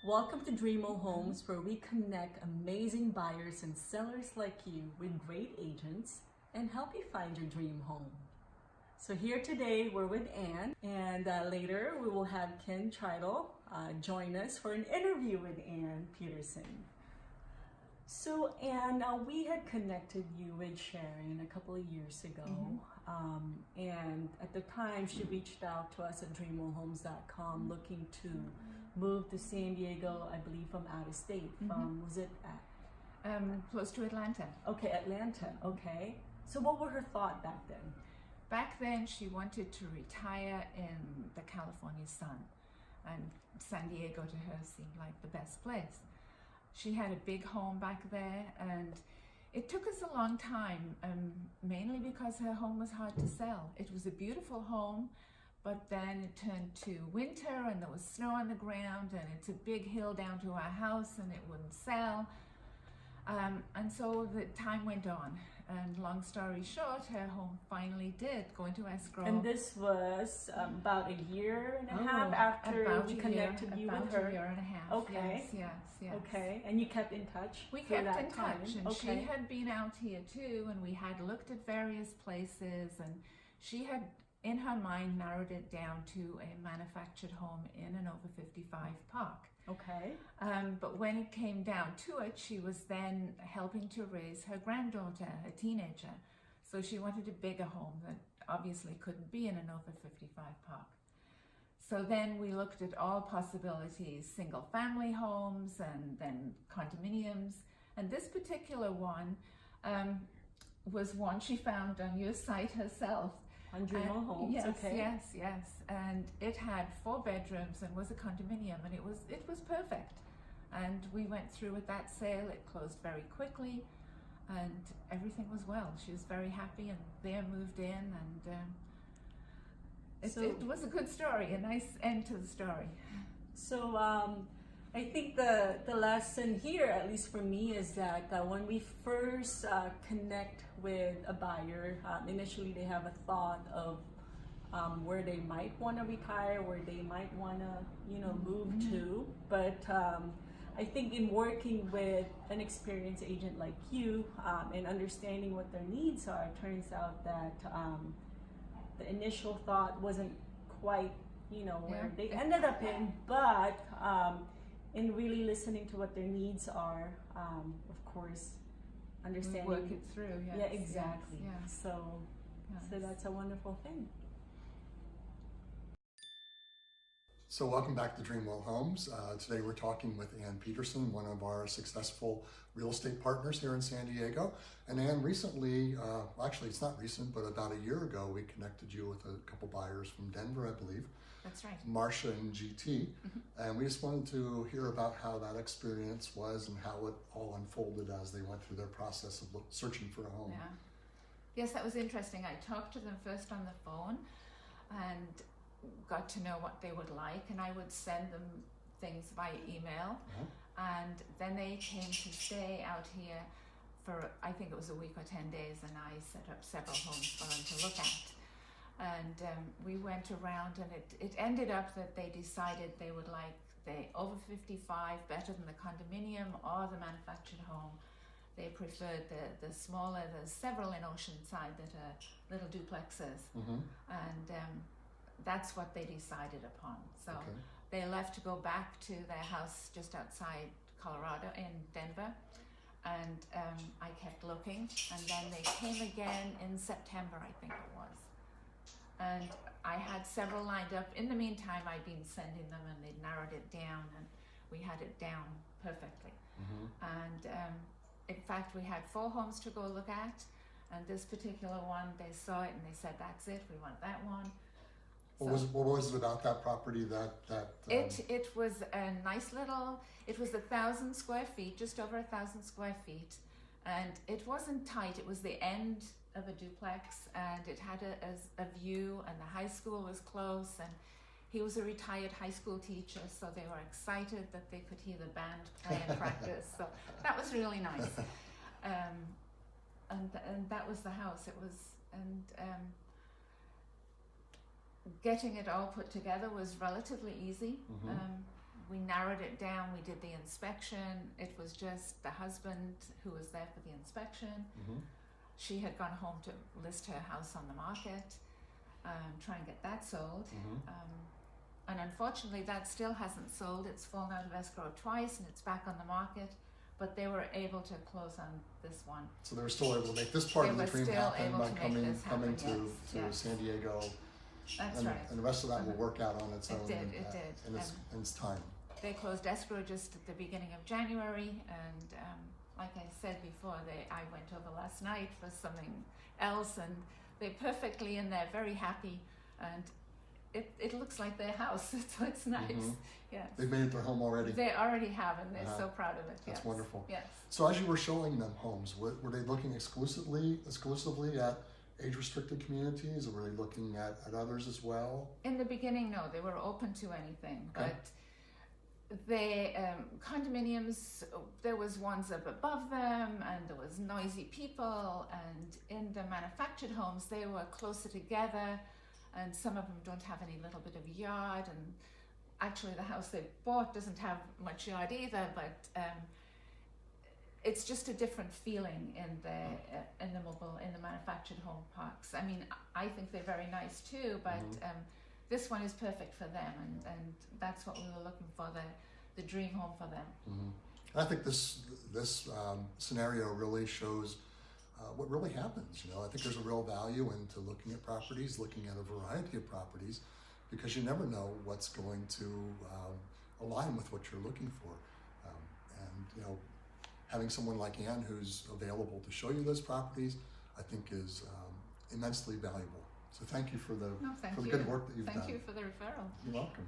Welcome to DreamWell Homes, where we connect amazing buyers and sellers like you with great agents and help you find your dream home. So here today we're with Ann, and later we will have Ken Tritle join us for an interview with Ann Peterson. So Ann, we had connected you with Sharon a couple of years ago, and at the time she reached out to us at DreamWellHomes.com looking to move to San Diego, I believe from out of state, was it at? Close to Atlanta. Okay, Atlanta, okay. So what were her thoughts back then? Back then she wanted to retire in the California sun, and San Diego to her seemed like the best place. She had a big home back there, and it took us a long time, mainly because her home was hard to sell. It was a beautiful home, but then it turned to winter and there was snow on the ground, and it's a big hill down to our house, and it wouldn't sell. And so the time went on, and long story short, her home finally did go into escrow. And this was about a year and a half after we connected you with her? About a year and a half, okay. Yes. Okay, and you kept in touch? We kept in time. touch, and okay. she had been out here too, and we had looked at various places, and she had, in her mind, narrowed it down to a manufactured home in an over 55 park. Okay. But when it came down to it, she was then helping to raise her granddaughter, a teenager. So she wanted a bigger home that obviously couldn't be in an over 55 park. So then we looked at all possibilities, single family homes and then condominiums. And this particular one was one she found on your site herself. On DreamWell Homes, yes, okay. Yes. And it had 4 bedrooms and was a condominium, and it was perfect. And we went through with that sale. It closed very quickly, and everything was well. She was very happy, and they moved in, and it was a good story, a nice end to the story. So I think the lesson here, at least for me, is that when we first connect with a buyer, initially they have a thought of where they might want to retire, where they might want to, move to. But I think in working with an experienced agent like you and understanding what their needs are, it turns out that the initial thought wasn't quite, where they ended up in, but in really listening to what their needs are, of course, understanding. We work it through, yes. Yeah, exactly. Yes. So that's a wonderful thing. So welcome back to DreamWell Homes. Today we're talking with Ann Peterson, one of our successful real estate partners here in San Diego. And Ann, recently, actually it's not recent, but about a year ago, we connected you with a couple buyers from Denver, I believe. That's right. Marcia and GT. And we just wanted to hear about how that experience was and how it all unfolded as they went through their process of searching for a home. Yeah. Yes, that was interesting. I talked to them first on the phone and got to know what they would like, and I would send them things by email. And then they came to stay out here for, I think it was a week or 10 days, and I set up several homes for them to look at. And we went around, and it ended up that they decided they would like the over 55 better than the condominium or the manufactured home. They preferred the smaller. There's several in Oceanside that are little duplexes, and that's what they decided upon. So they left to go back to their house just outside Colorado in Denver, and I kept looking, and then they came again in September, I think it was. And I had several lined up. In the meantime, I'd been sending them, and they'd narrowed it down, and we had it down perfectly. And in fact, we had 4 homes to go look at, and this particular one, they saw it and they said, "That's it, we want that one." What was it about that property that It was a nice little, it was 1,000 square feet, just over 1,000 square feet, and it wasn't tight. It was the end of a duplex, and it had a view, and the high school was close, and he was a retired high school teacher, so they were excited that they could hear the band play and practice. So that was really nice. And that was the house. It was, and getting it all put together was relatively easy. we narrowed it down. We did the inspection. It was just the husband who was there for the inspection. Mm-hmm. She had gone home to list her house on the market, try and get that sold. Mm-hmm. And unfortunately, that still hasn't sold. It's fallen out of escrow twice, and it's back on the market. But they were able to close on this one. So they were still able to make this part They of the were dream still happen able by to make coming this happen, coming to yes. San Diego. That's and, right. and the rest of that will work out on its It own. did, and, it did. in its time. They closed escrow just at the beginning of January, and like I said before, I went over last night for something else, and they're perfectly in there, very happy, and it looks like their house, so it's nice. Mm-hmm. Yes. They've made it their home already. They already have, and they're so proud of it. That's yes. wonderful. Yes. So as you were showing them homes, were they looking exclusively at age-restricted communities, or were they looking at others as well? In the beginning, no, they were open to anything, Okay. but they condominiums, there was ones up above them, and there was noisy people, and in the manufactured homes, they were closer together, and some of them don't have any little bit of yard, and actually the house they bought doesn't have much yard either, but it's just a different feeling in the manufactured home parks. I mean, I think they're very nice too, but this one is perfect for them, and that's what we were looking for, the dream home for them. Mm-hmm. I think this scenario really shows what really happens. I think there's a real value into looking at properties, looking at a variety of properties, because you never know what's going to align with what you're looking for. And having someone like Anne who's available to show you those properties, I think is immensely valuable. So thank you for the good work that you've done. Thank you for the referral. You're welcome.